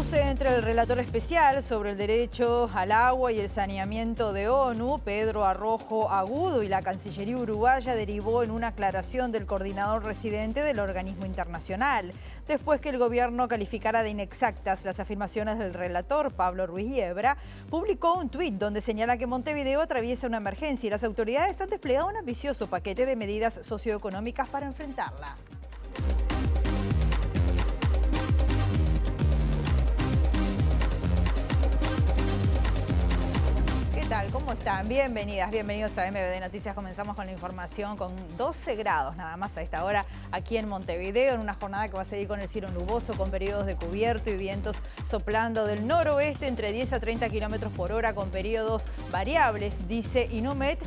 cruce entre el relator especial sobre el derecho al agua y el saneamiento de ONU, Pedro Arrojo Agudo, y la Cancillería uruguaya derivó en una aclaración del coordinador residente del organismo internacional, después que el gobierno calificara de inexactas las afirmaciones del relator, Pablo Ruiz Yebra. Publicó un tuit donde señala que Montevideo atraviesa una emergencia y las autoridades han desplegado un ambicioso paquete de medidas socioeconómicas para enfrentarla. ¿Qué tal? ¿Cómo están? Bienvenidas, bienvenidos a MBD Noticias. Comenzamos con la información con 12 grados nada más a esta hora aquí en Montevideo, en una jornada que va a seguir con el cielo nuboso, con periodos de cubierto y vientos soplando del noroeste entre 10 a 30 kilómetros por hora, con periodos variables, dice Inumet,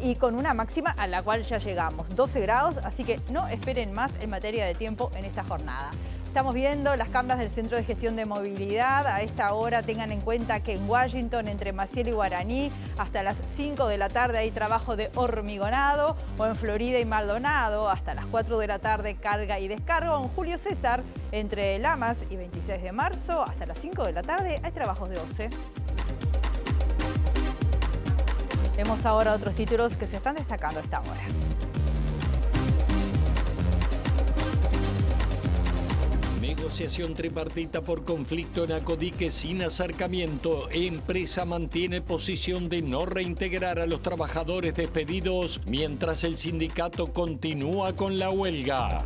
y con una máxima a la cual ya llegamos, 12 grados, así que no esperen más en materia de tiempo en esta jornada. Estamos viendo las cámaras del Centro de Gestión de Movilidad. A esta hora tengan en cuenta que en Washington, entre Maciel y Guaraní, hasta las 5 de la tarde hay trabajo de hormigonado, o en Florida y Maldonado, hasta las 4 de la tarde carga y descarga. En Julio César, entre Lamas y 26 de marzo, hasta las 5 de la tarde hay trabajos de OCE. Vemos ahora otros títulos que se están destacando a esta hora. Negociación tripartita por conflicto en Acodique sin acercamiento. Empresa mantiene posición de no reintegrar a los trabajadores despedidos mientras el sindicato continúa con la huelga.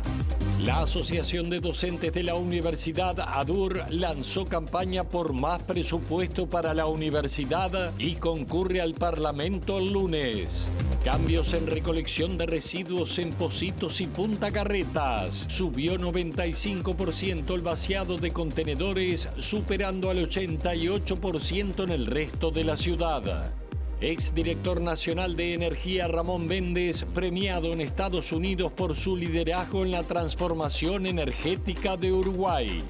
La Asociación de Docentes de la Universidad ADUR lanzó campaña por más presupuesto para la universidad y concurre al Parlamento el lunes. Cambios en recolección de residuos en Pocitos y Punta Carretas. Subió 95% el vaciado de contenedores, superando al 88% en el resto de la ciudad. Exdirector nacional de Energía Ramón Méndez, premiado en Estados Unidos por su liderazgo en la transformación energética de Uruguay.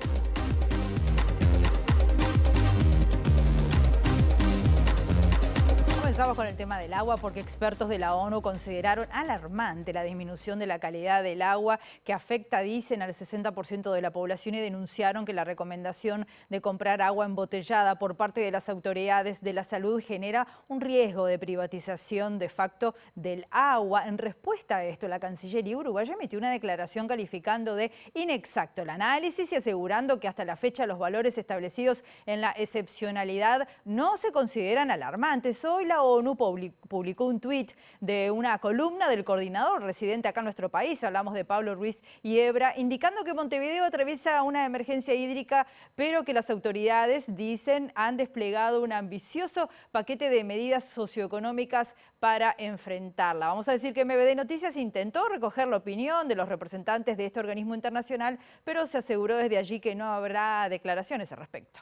Comenzamos con el tema del agua porque expertos de la ONU consideraron alarmante la disminución de la calidad del agua que afecta, dicen, al 60% de la población, y denunciaron que la recomendación de comprar agua embotellada por parte de las autoridades de la salud genera un riesgo de privatización de facto del agua. En respuesta a esto, la Cancillería uruguaya emitió una declaración calificando de inexacto el análisis y asegurando que hasta la fecha los valores establecidos en la excepcionalidad no se consideran alarmantes. Hoy la ONU publicó un tuit de una columna del coordinador residente acá en nuestro país, hablamos de Pablo Ruiz Yebra, indicando que Montevideo atraviesa una emergencia hídrica, pero que las autoridades, dicen, han desplegado un ambicioso paquete de medidas socioeconómicas para enfrentarla. Vamos a decir que MBD Noticias intentó recoger la opinión de los representantes de este organismo internacional, pero se aseguró desde allí que no habrá declaraciones al respecto.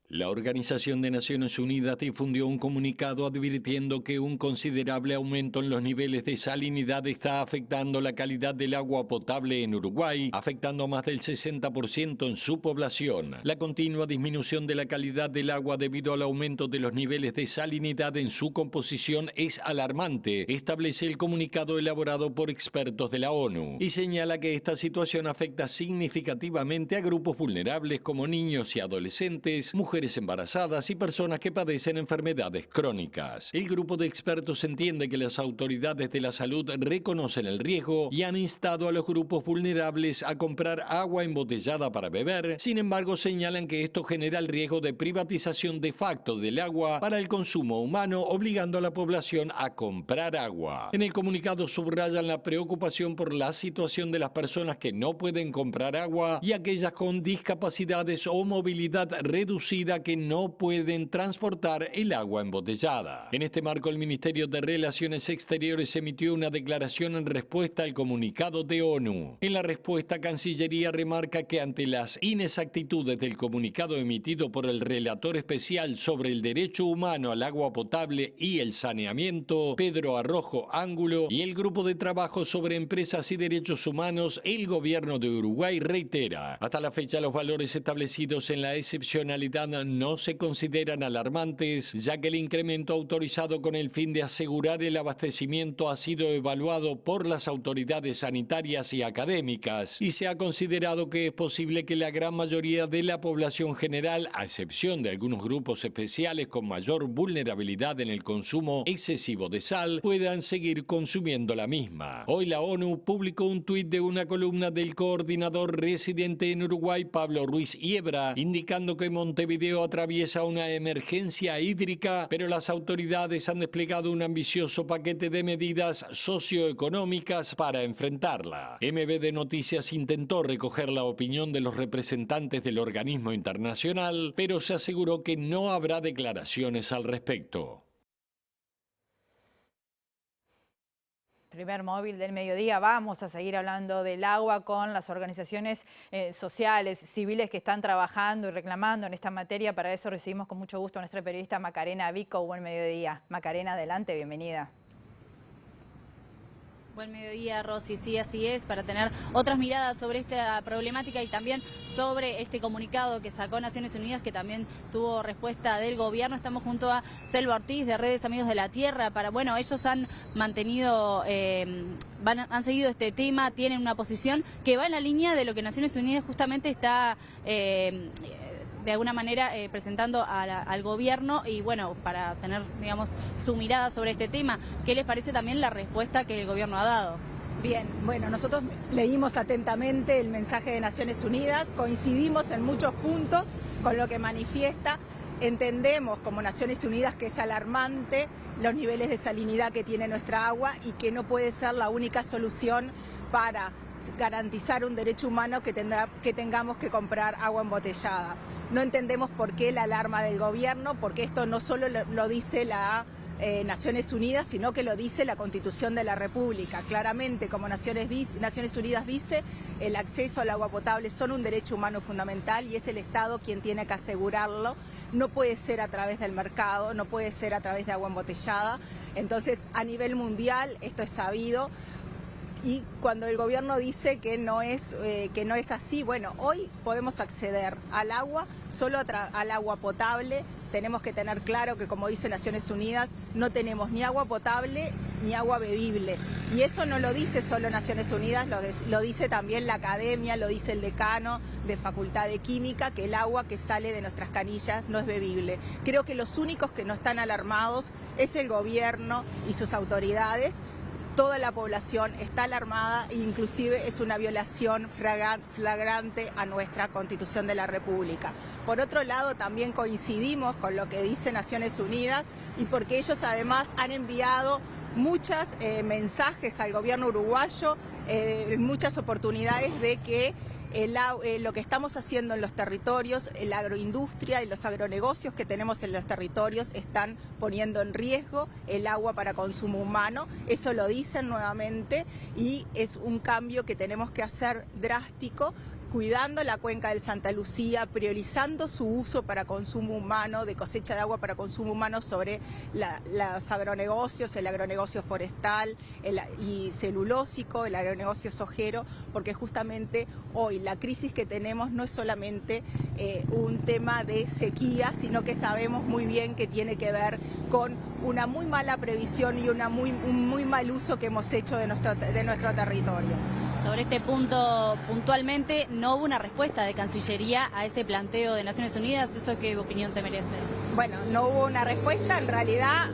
La Organización de Naciones Unidas difundió un comunicado advirtiendo que un considerable aumento en los niveles de salinidad está afectando la calidad del agua potable en Uruguay, afectando a más del 60% en su población. La continua disminución de la calidad del agua debido al aumento de los niveles de salinidad en su composición es alarmante, establece el comunicado elaborado por expertos de la ONU, y señala que esta situación afecta significativamente a grupos vulnerables como niños y adolescentes, mujeres embarazadas y personas que padecen enfermedades crónicas. El grupo de expertos entiende que las autoridades de la salud reconocen el riesgo y han instado a los grupos vulnerables a comprar agua embotellada para beber. Sin embargo, señalan que esto genera el riesgo de privatización de facto del agua para el consumo humano, obligando a la población a comprar agua. En el comunicado subrayan la preocupación por la situación de las personas que no pueden comprar agua y aquellas con discapacidades o movilidad reducida que no pueden transportar el agua embotellada. En este marco, el Ministerio de Relaciones Exteriores emitió una declaración en respuesta al comunicado de ONU. En la respuesta, Cancillería remarca que ante las inexactitudes del comunicado emitido por el relator especial sobre el derecho humano al agua potable y el saneamiento, Pedro Arrojo Ángulo, y el Grupo de Trabajo sobre Empresas y Derechos Humanos, el Gobierno de Uruguay reitera: hasta la fecha los valores establecidos en la excepcionalidad dan no se consideran alarmantes, ya que el incremento autorizado con el fin de asegurar el abastecimiento ha sido evaluado por las autoridades sanitarias y académicas y se ha considerado que es posible que la gran mayoría de la población general, a excepción de algunos grupos especiales con mayor vulnerabilidad en el consumo excesivo de sal, puedan seguir consumiendo la misma. Hoy la ONU publicó un tuit de una columna del coordinador residente en Uruguay, Pablo Ruiz Hiebra, indicando que Montevideo atraviesa una emergencia hídrica, pero las autoridades han desplegado un ambicioso paquete de medidas socioeconómicas para enfrentarla. MBD Noticias intentó recoger la opinión de los representantes del organismo internacional, pero se aseguró que no habrá declaraciones al respecto. Primer móvil del mediodía, vamos a seguir hablando del agua con las organizaciones sociales, civiles que están trabajando y reclamando en esta materia. Para eso recibimos con mucho gusto a nuestra periodista Macarena Vico. Buen mediodía. Macarena, adelante, bienvenida. Buen mediodía, Rosy. Sí, así es, para tener otras miradas sobre esta problemática y también sobre este comunicado que sacó Naciones Unidas, que también tuvo respuesta del gobierno. Estamos junto a Selva Ortiz de Redes Amigos de la Tierra. Ellos han mantenido, han seguido este tema, tienen una posición que va en la línea de lo que Naciones Unidas justamente está de alguna manera presentando al gobierno y para tener, digamos, su mirada sobre este tema. ¿Qué les parece también la respuesta que el gobierno ha dado? Bien, nosotros leímos atentamente el mensaje de Naciones Unidas, coincidimos en muchos puntos con lo que manifiesta. Entendemos como Naciones Unidas que es alarmante los niveles de salinidad que tiene nuestra agua y que no puede ser la única solución para garantizar un derecho humano que tengamos que comprar agua embotellada. No entendemos por qué la alarma del gobierno, porque esto no solo lo dice la Naciones Unidas, sino que lo dice la Constitución de la República. Claramente, como Naciones Unidas dice, el acceso al agua potable son un derecho humano fundamental y es el Estado quien tiene que asegurarlo. No puede ser a través del mercado, no puede ser a través de agua embotellada. Entonces, a nivel mundial, esto es sabido. Y cuando el gobierno dice que no es así, hoy podemos acceder al agua, solo al agua potable. Tenemos que tener claro que, como dice Naciones Unidas, no tenemos ni agua potable ni agua bebible. Y eso no lo dice solo Naciones Unidas, lo dice también la academia, lo dice el decano de Facultad de Química, que el agua que sale de nuestras canillas no es bebible. Creo que los únicos que no están alarmados es el gobierno y sus autoridades. Toda la población está alarmada e inclusive es una violación flagrante a nuestra Constitución de la República. Por otro lado, también coincidimos con lo que dice Naciones Unidas y porque ellos además han enviado muchos mensajes al gobierno uruguayo, muchas oportunidades de que lo que estamos haciendo en los territorios, la agroindustria y los agronegocios que tenemos en los territorios están poniendo en riesgo el agua para consumo humano. Eso lo dicen nuevamente y es un cambio que tenemos que hacer drástico, cuidando la cuenca del Santa Lucía, priorizando su uso para consumo humano, de cosecha de agua para consumo humano sobre los agronegocios, el agronegocio forestal y celulósico, el agronegocio sojero, porque justamente hoy la crisis que tenemos no es solamente un tema de sequía, sino que sabemos muy bien que tiene que ver con una muy mala previsión y un muy mal uso que hemos hecho de nuestro territorio. Sobre este punto puntualmente, no hubo una respuesta de Cancillería a ese planteo de Naciones Unidas. ¿Eso qué opinión te merece? No hubo una respuesta. En realidad,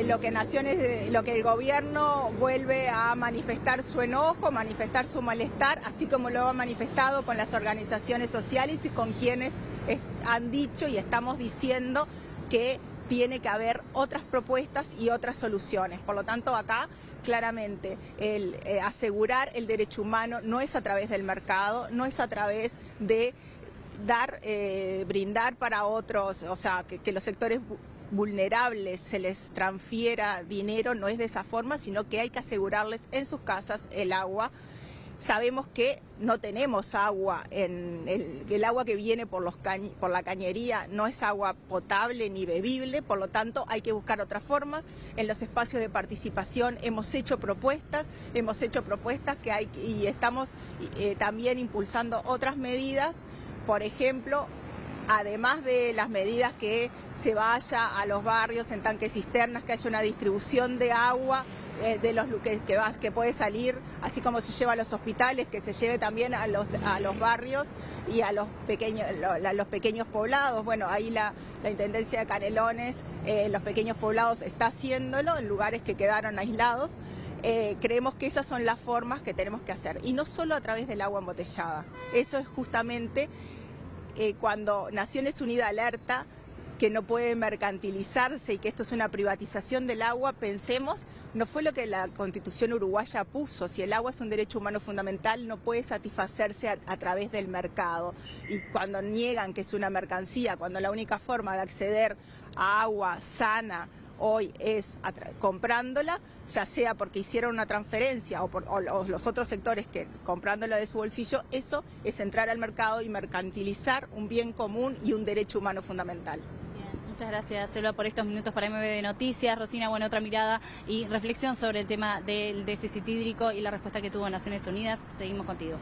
lo que el gobierno vuelve a manifestar su enojo, manifestar su malestar, así como lo ha manifestado con las organizaciones sociales y con quienes han dicho y estamos diciendo que tiene que haber otras propuestas y otras soluciones. Por lo tanto, acá claramente el asegurar el derecho humano no es a través del mercado, no es a través de brindar para otros, o sea, que los sectores vulnerables se les transfiera dinero, no es de esa forma, sino que hay que asegurarles en sus casas el agua. Sabemos que no tenemos agua, el agua que viene por la cañería no es agua potable ni bebible, por lo tanto hay que buscar otras formas. En los espacios de participación hemos hecho propuestas y estamos también impulsando otras medidas, por ejemplo, además de las medidas que se vaya a los barrios en tanques cisternas, que haya una distribución de agua de los que puede salir, así como se lleva a los hospitales, que se lleve también a los barrios y a los pequeños poblados. Bueno, ahí la Intendencia de Canelones, los pequeños poblados está haciéndolo en lugares que quedaron aislados. Creemos que esas son las formas que tenemos que hacer, y no solo a través del agua embotellada. Eso es justamente cuando Naciones Unidas alerta que no puede mercantilizarse y que esto es una privatización del agua. Pensemos, no fue lo que la Constitución uruguaya puso. Si el agua es un derecho humano fundamental, no puede satisfacerse a través del mercado. Y cuando niegan que es una mercancía, cuando la única forma de acceder a agua sana hoy es comprándola, ya sea porque hicieron una transferencia o los otros sectores que comprándola de su bolsillo, eso es entrar al mercado y mercantilizar un bien común y un derecho humano fundamental. Muchas gracias, Selva, por estos minutos para MBD Noticias. Rosina, bueno, otra mirada y reflexión sobre el tema del déficit hídrico y la respuesta que tuvo Naciones Unidas. Seguimos contigo.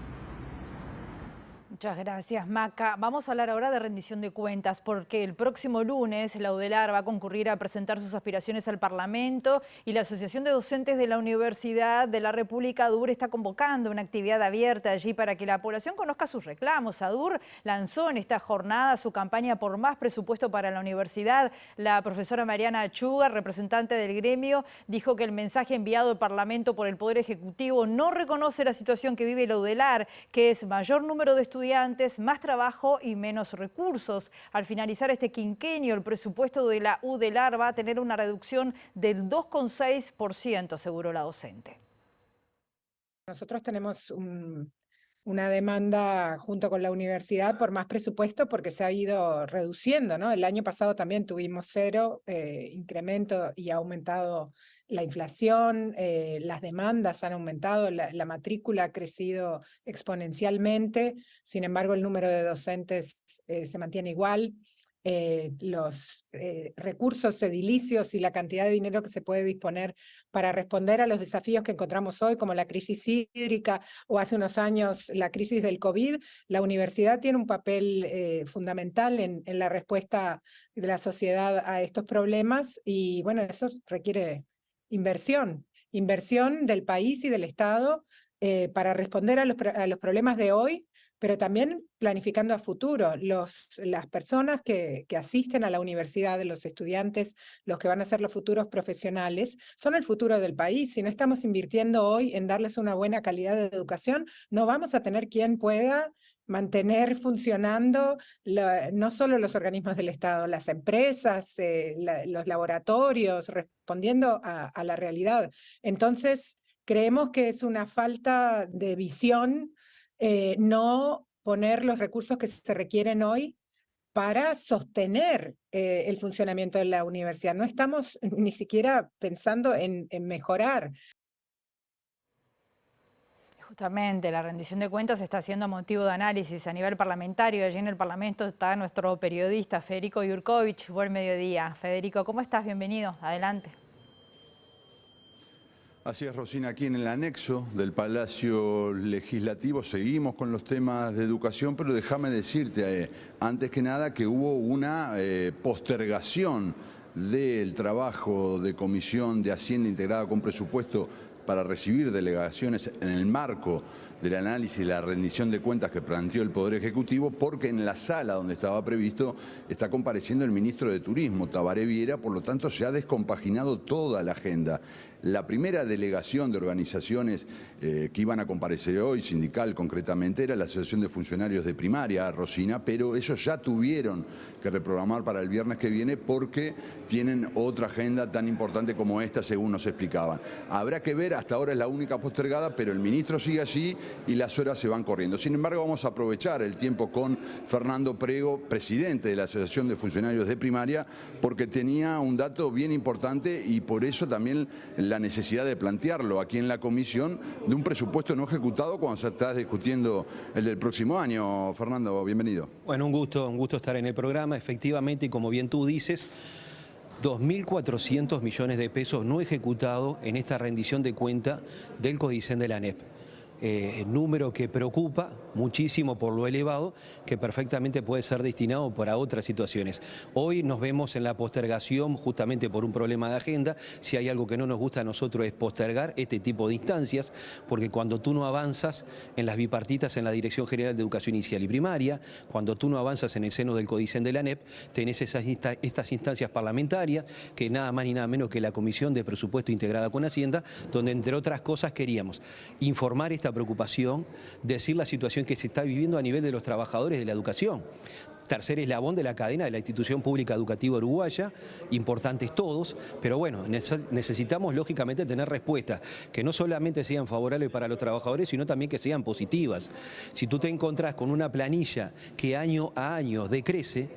Muchas gracias, Maca. Vamos a hablar ahora de rendición de cuentas, porque el próximo lunes la UDELAR va a concurrir a presentar sus aspiraciones al Parlamento y la Asociación de Docentes de la Universidad de la República, ADUR, está convocando una actividad abierta allí para que la población conozca sus reclamos. ADUR lanzó en esta jornada su campaña por más presupuesto para la universidad. La profesora Mariana Achuga, representante del gremio, dijo que el mensaje enviado al Parlamento por el Poder Ejecutivo no reconoce la situación que vive la UDELAR, que es mayor número de estudiantes, más trabajo y menos recursos. Al finalizar este quinquenio, el presupuesto de la UDELAR va a tener una reducción del 2,6%, aseguró la docente. Nosotros tenemos una demanda junto con la universidad por más presupuesto porque se ha ido reduciendo, ¿no? El año pasado también tuvimos 0 incremento y ha aumentado la inflación, las demandas han aumentado, la matrícula ha crecido exponencialmente, sin embargo el número de docentes se mantiene igual. Los recursos edilicios y la cantidad de dinero que se puede disponer para responder a los desafíos que encontramos hoy, como la crisis hídrica o hace unos años la crisis del COVID, la universidad tiene un papel fundamental en la respuesta de la sociedad a estos problemas y bueno, eso requiere inversión del país y del Estado para responder a los problemas de hoy, pero también planificando a futuro. Las personas que asisten a la universidad, los estudiantes, los que van a ser los futuros profesionales, son el futuro del país. Si no estamos invirtiendo hoy en darles una buena calidad de educación, no vamos a tener quien pueda mantener funcionando no solo los organismos del Estado, las empresas, los laboratorios, respondiendo a la realidad. Entonces, creemos que es una falta de visión no poner los recursos que se requieren hoy para sostener el funcionamiento de la universidad. No estamos ni siquiera pensando en mejorar. Justamente, la rendición de cuentas está siendo motivo de análisis a nivel parlamentario. Allí en el Parlamento está nuestro periodista Federico Jurkovic. Buen mediodía. Federico, ¿cómo estás? Bienvenido. Adelante. Así es, Rosina, aquí en el anexo del Palacio Legislativo seguimos con los temas de educación, pero déjame decirte, antes que nada, que hubo una postergación del trabajo de Comisión de Hacienda integrada con presupuesto para recibir delegaciones en el marco del análisis y la rendición de cuentas que planteó el Poder Ejecutivo, porque en la sala donde estaba previsto está compareciendo el ministro de Turismo, Tabaré Viera, por lo tanto se ha descompaginado toda la agenda. La primera delegación de organizaciones que iban a comparecer hoy, sindical concretamente, era la Asociación de Funcionarios de Primaria, Rosina, pero ellos ya tuvieron que reprogramar para el viernes que viene porque tienen otra agenda tan importante como esta, según nos explicaban. Habrá que ver, hasta ahora es la única postergada, pero el ministro sigue allí y las horas se van corriendo. Sin embargo, vamos a aprovechar el tiempo con Fernando Prego, presidente de la Asociación de Funcionarios de Primaria, porque tenía un dato bien importante y por eso también la necesidad de plantearlo aquí en la comisión de un presupuesto no ejecutado cuando se está discutiendo el del próximo año. Fernando, bienvenido. Bueno, un gusto estar en el programa. Efectivamente, y como bien tú dices, 2.400 millones de pesos no ejecutados en esta rendición de cuenta del CODICEN de la ANEP. número que preocupa muchísimo por lo elevado, que perfectamente puede ser destinado para otras situaciones. Hoy nos vemos en la postergación justamente por un problema de agenda. Si hay algo que no nos gusta a nosotros es postergar este tipo de instancias, porque cuando tú no avanzas en las bipartitas en la Dirección General de Educación Inicial y Primaria, cuando tú no avanzas en el seno del CODICEN de la ANEP, tenés estas instancias parlamentarias, que nada más ni nada menos que la Comisión de Presupuesto integrada con Hacienda, donde entre otras cosas queríamos informar esta preocupación, decir la situación que se está viviendo a nivel de los trabajadores de la educación. Tercer eslabón de la cadena de la institución pública educativa uruguaya, importantes todos, pero bueno, necesitamos lógicamente tener respuestas que no solamente sean favorables para los trabajadores, sino también que sean positivas. Si tú te encontrás con una planilla que año a año decrece,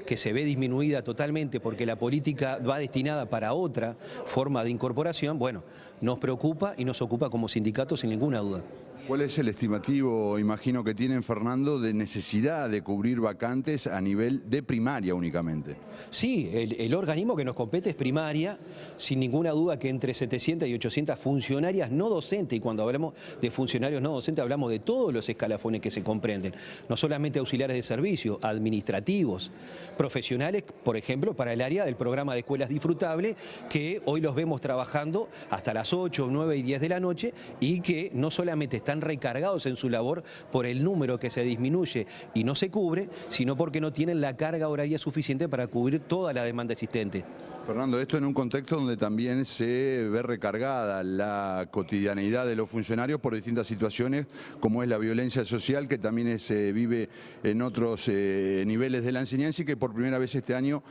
que se ve disminuida totalmente porque la política va destinada para otra forma de incorporación, bueno, nos preocupa y nos ocupa como sindicato sin ninguna duda. ¿Cuál es el estimativo, imagino, que tienen, Fernando, de necesidad de cubrir vacantes a nivel de primaria únicamente? Sí, el organismo que nos compete es primaria, sin ninguna duda que entre 700 y 800 funcionarias no docentes, y cuando hablamos de funcionarios no docentes hablamos de todos los escalafones que se comprenden, no solamente auxiliares de servicio, administrativos, profesionales, por ejemplo, para el área del programa de escuelas disfrutables, que hoy los vemos trabajando hasta las 8, 9 y 10 de la noche y que no solamente están recargados en su labor por el número que se disminuye y no se cubre, sino porque no tienen la carga horaria suficiente para cubrir toda la demanda existente. Fernando, esto en un contexto donde también se ve recargada la cotidianeidad de los funcionarios por distintas situaciones, como es la violencia social, que también se vive en otros niveles de la enseñanza, y que por primera vez este año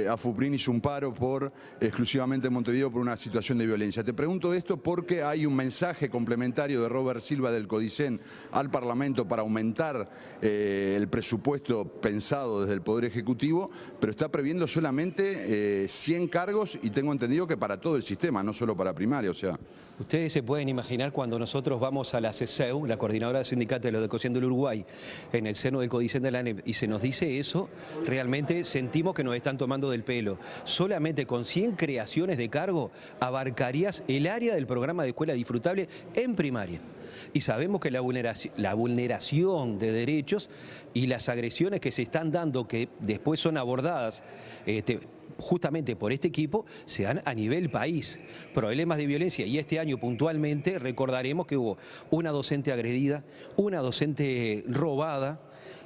AFUPRIN hizo un paro exclusivamente en Montevideo por una situación de violencia. Te pregunto esto porque hay un mensaje complementario de Robert Silva del CODICEN al Parlamento para aumentar el presupuesto pensado desde el Poder Ejecutivo, pero está previendo solamente 100 cargos, y tengo entendido que para todo el sistema, no solo para primaria, o sea... Ustedes se pueden imaginar cuando nosotros vamos a la CESEU, la Coordinadora Sindical de la Educación del Uruguay, en el seno del CODICEN de la ANEP, y se nos dice eso, realmente sentimos que nos están tomando del pelo. Solamente con 100 creaciones de cargo abarcarías el área del programa de escuela disfrutable en primaria. Y sabemos que la vulneración de derechos y las agresiones que se están dando, que después son abordadas justamente por este equipo, se dan a nivel país. Problemas de violencia, y este año puntualmente recordaremos que hubo una docente agredida, una docente robada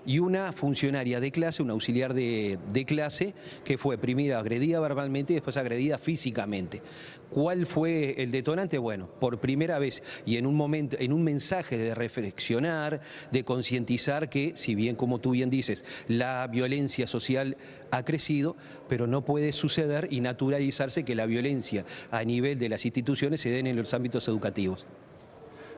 y una funcionaria de clase, un auxiliar de clase, que fue primero agredida verbalmente y después agredida físicamente. ¿Cuál fue el detonante? Bueno, por primera vez y en un momento, en un mensaje de reflexionar, de concientizar que, si bien, como tú bien dices, la violencia social ha crecido, pero no puede suceder y naturalizarse que la violencia a nivel de las instituciones se den en los ámbitos educativos.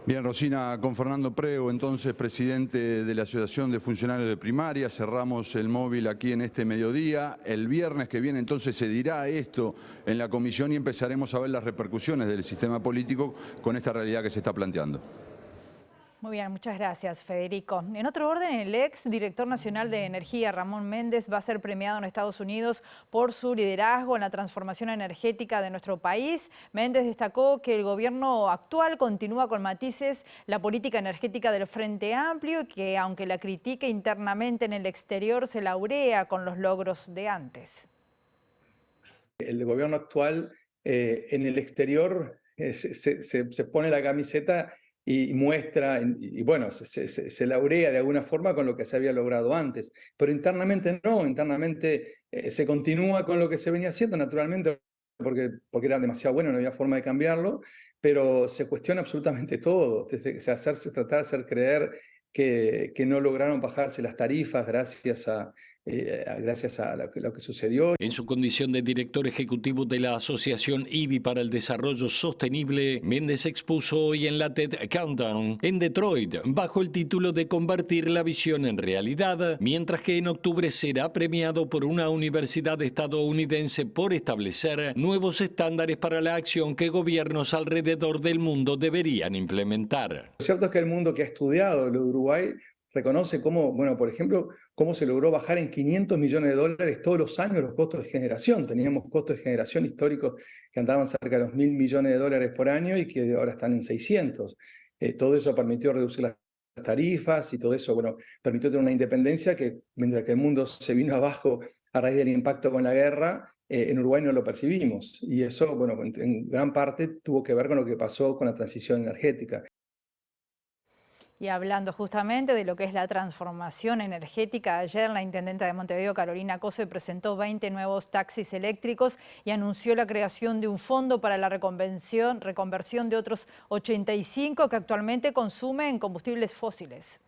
Bien, Rosina, con Fernando Prego, entonces presidente de la Asociación de Funcionarios de Primaria, cerramos el móvil aquí en este mediodía. El viernes que viene entonces se dirá esto en la comisión y empezaremos a ver las repercusiones del sistema político con esta realidad que se está planteando. Muy bien, muchas gracias, Federico. En otro orden, el ex director nacional de Energía, Ramón Méndez, va a ser premiado en Estados Unidos por su liderazgo en la transformación energética de nuestro país. Méndez destacó que el gobierno actual continúa con matices la política energética del Frente Amplio y que, aunque la critique internamente en el exterior, se laurea con los logros de antes. El gobierno actual en el exterior se pone la camiseta y muestra, y bueno, se laurea de alguna forma con lo que se había logrado antes, pero internamente no, internamente se continúa con lo que se venía haciendo, naturalmente, porque era demasiado bueno, no había forma de cambiarlo, pero se cuestiona absolutamente todo, tratar de hacer creer que no lograron bajarse las tarifas gracias a lo que sucedió. En su condición de director ejecutivo de la Asociación IBI para el Desarrollo Sostenible, Méndez expuso hoy en la TED Countdown en Detroit, bajo el título de Convertir la visión en realidad, mientras que en octubre será premiado por una universidad estadounidense por establecer nuevos estándares para la acción que gobiernos alrededor del mundo deberían implementar. Lo cierto es que el mundo que ha estudiado lo de Uruguay reconoce cómo, bueno, por ejemplo, cómo se logró bajar en $500 millones todos los años los costos de generación. Teníamos costos de generación históricos que andaban cerca de los $1.000 millones por año y que ahora están en 600. todo eso permitió reducir las tarifas y todo eso, bueno, permitió tener una independencia que, mientras que el mundo se vino abajo a raíz del impacto con la guerra, en Uruguay no lo percibimos. Y eso, bueno, en gran parte tuvo que ver con lo que pasó con la transición energética. Y hablando justamente de lo que es la transformación energética, ayer la intendenta de Montevideo, Carolina Cose, presentó 20 nuevos taxis eléctricos y anunció la creación de un fondo para la reconversión de otros 85 que actualmente consumen combustibles fósiles.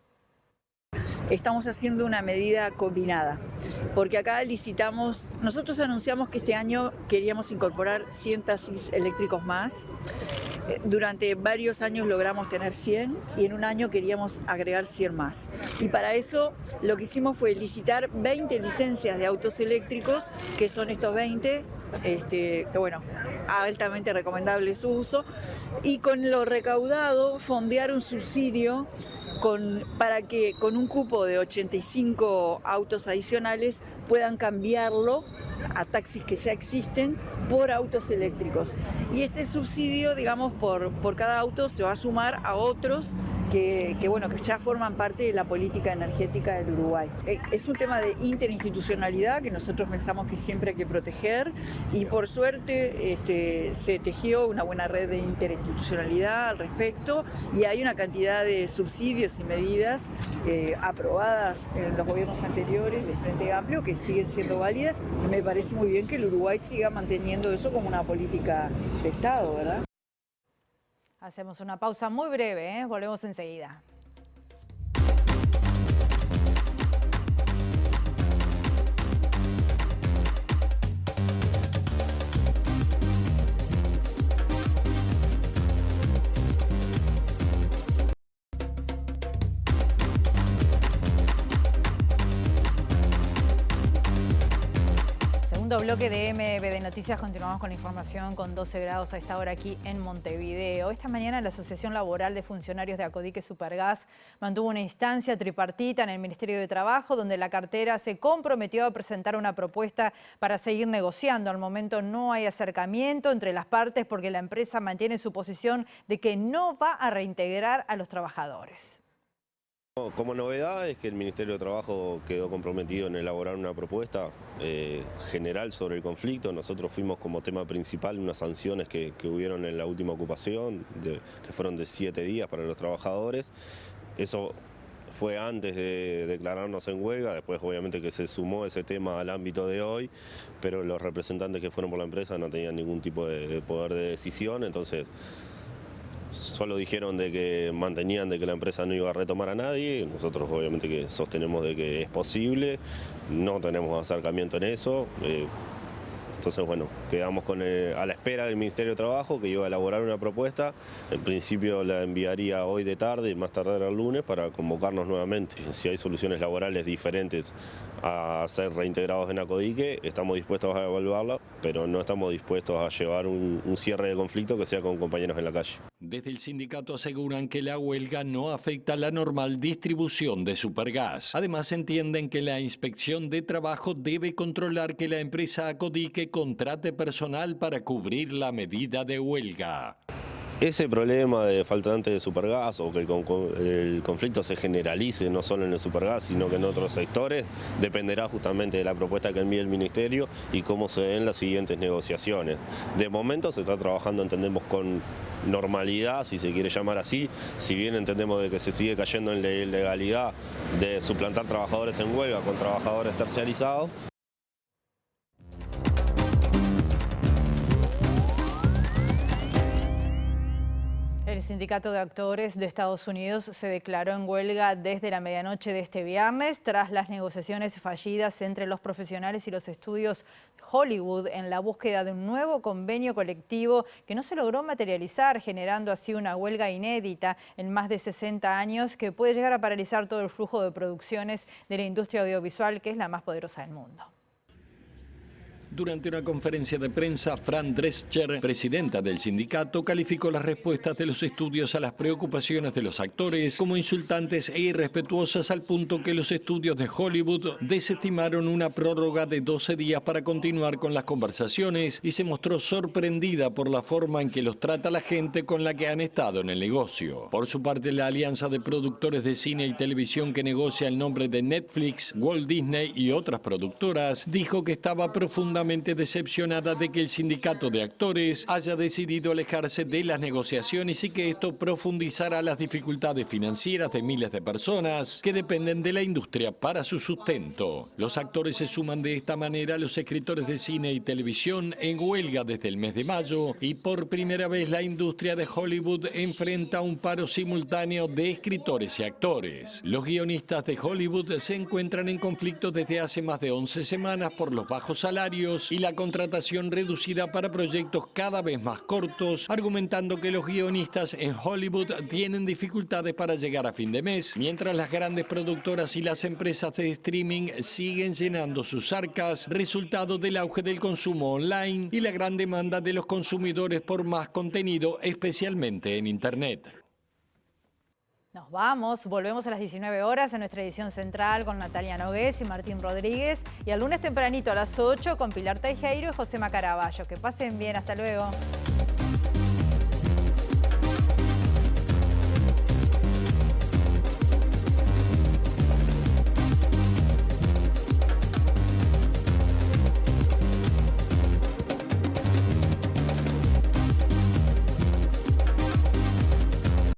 Estamos haciendo una medida combinada, porque acá licitamos, nosotros anunciamos que este año queríamos incorporar 100 taxis eléctricos más. Durante varios años logramos tener 100 y en un año queríamos agregar 100 más. Y para eso lo que hicimos fue licitar 20 licencias de autos eléctricos, que son estos 20, que bueno, altamente recomendable su uso, y con lo recaudado fondear un subsidio para que con un cupo de 85 autos adicionales puedan cambiarlo a taxis que ya existen por autos eléctricos. Y este subsidio, digamos, por cada auto se va a sumar a otros que ya forman parte de la política energética del Uruguay. Es un tema de interinstitucionalidad que nosotros pensamos que siempre hay que proteger y por suerte se tejió una buena red de interinstitucionalidad al respecto y hay una cantidad de subsidios y medidas aprobadas en los gobiernos anteriores del Frente Amplio que siguen siendo válidas y me parece muy bien que el Uruguay siga manteniendo eso como una política de Estado, ¿verdad? Hacemos una pausa muy breve, volvemos enseguida. Segundo bloque de MBD Noticias, continuamos con la información con 12 grados a esta hora aquí en Montevideo. Esta mañana la Asociación Laboral de Funcionarios de Acodique Supergas mantuvo una instancia tripartita en el Ministerio de Trabajo donde la cartera se comprometió a presentar una propuesta para seguir negociando. Al momento no hay acercamiento entre las partes porque la empresa mantiene su posición de que no va a reintegrar a los trabajadores. Como novedad es que el Ministerio de Trabajo quedó comprometido en elaborar una propuesta general sobre el conflicto. Nosotros fuimos como tema principal unas sanciones que hubieron en la última ocupación, que fueron de 7 días para los trabajadores. Eso fue antes de declararnos en huelga, después obviamente que se sumó ese tema al ámbito de hoy, pero los representantes que fueron por la empresa no tenían ningún tipo de poder de decisión, entonces solo dijeron de que mantenían de que la empresa no iba a retomar a nadie. Nosotros obviamente que sostenemos de que es posible, no tenemos acercamiento en eso. Entonces bueno, quedamos a la espera del Ministerio de Trabajo que iba a elaborar una propuesta. En principio la enviaría hoy de tarde y más tarde el lunes para convocarnos nuevamente. Si hay soluciones laborales diferentes a ser reintegrados en Acodique, estamos dispuestos a evaluarla, pero no estamos dispuestos a llevar un cierre de conflicto que sea con compañeros en la calle. Desde el sindicato aseguran que la huelga no afecta la normal distribución de Supergas. Además entienden que la Inspección de Trabajo debe controlar que la empresa Acodique contrate personal para cubrir la medida de huelga. Ese problema de faltante de Supergas o que el conflicto se generalice no solo en el Supergas sino que en otros sectores dependerá justamente de la propuesta que envíe el Ministerio y cómo se den las siguientes negociaciones. De momento se está trabajando, entendemos, con normalidad, si se quiere llamar así, si bien entendemos de que se sigue cayendo en la ilegalidad de suplantar trabajadores en huelga con trabajadores terciarizados. El Sindicato de Actores de Estados Unidos se declaró en huelga desde la medianoche de este viernes tras las negociaciones fallidas entre los profesionales y los estudios Hollywood en la búsqueda de un nuevo convenio colectivo que no se logró materializar, generando así una huelga inédita en más de 60 años que puede llegar a paralizar todo el flujo de producciones de la industria audiovisual, que es la más poderosa del mundo. Durante una conferencia de prensa, Fran Drescher, presidenta del sindicato, calificó las respuestas de los estudios a las preocupaciones de los actores como insultantes e irrespetuosas, al punto que los estudios de Hollywood desestimaron una prórroga de 12 días para continuar con las conversaciones y se mostró sorprendida por la forma en que los trata la gente con la que han estado en el negocio. Por su parte, la alianza de productores de cine y televisión que negocia el nombre de Netflix, Walt Disney y otras productoras, dijo que estaba profundamente decepcionada de que el sindicato de actores haya decidido alejarse de las negociaciones y que esto profundizará las dificultades financieras de miles de personas que dependen de la industria para su sustento. Los actores se suman de esta manera a los escritores de cine y televisión en huelga desde el mes de mayo, y por primera vez la industria de Hollywood enfrenta un paro simultáneo de escritores y actores. Los guionistas de Hollywood se encuentran en conflicto desde hace más de 11 semanas por los bajos salarios y la contratación reducida para proyectos cada vez más cortos, argumentando que los guionistas en Hollywood tienen dificultades para llegar a fin de mes, mientras las grandes productoras y las empresas de streaming siguen llenando sus arcas, resultado del auge del consumo online y la gran demanda de los consumidores por más contenido, especialmente en Internet. Nos vamos, volvemos a las 19 horas en nuestra edición central con Natalia Nogués y Martín Rodríguez, y el lunes tempranito a las 8 con Pilar Teijeiro y José Macaraballo. Que pasen bien, hasta luego.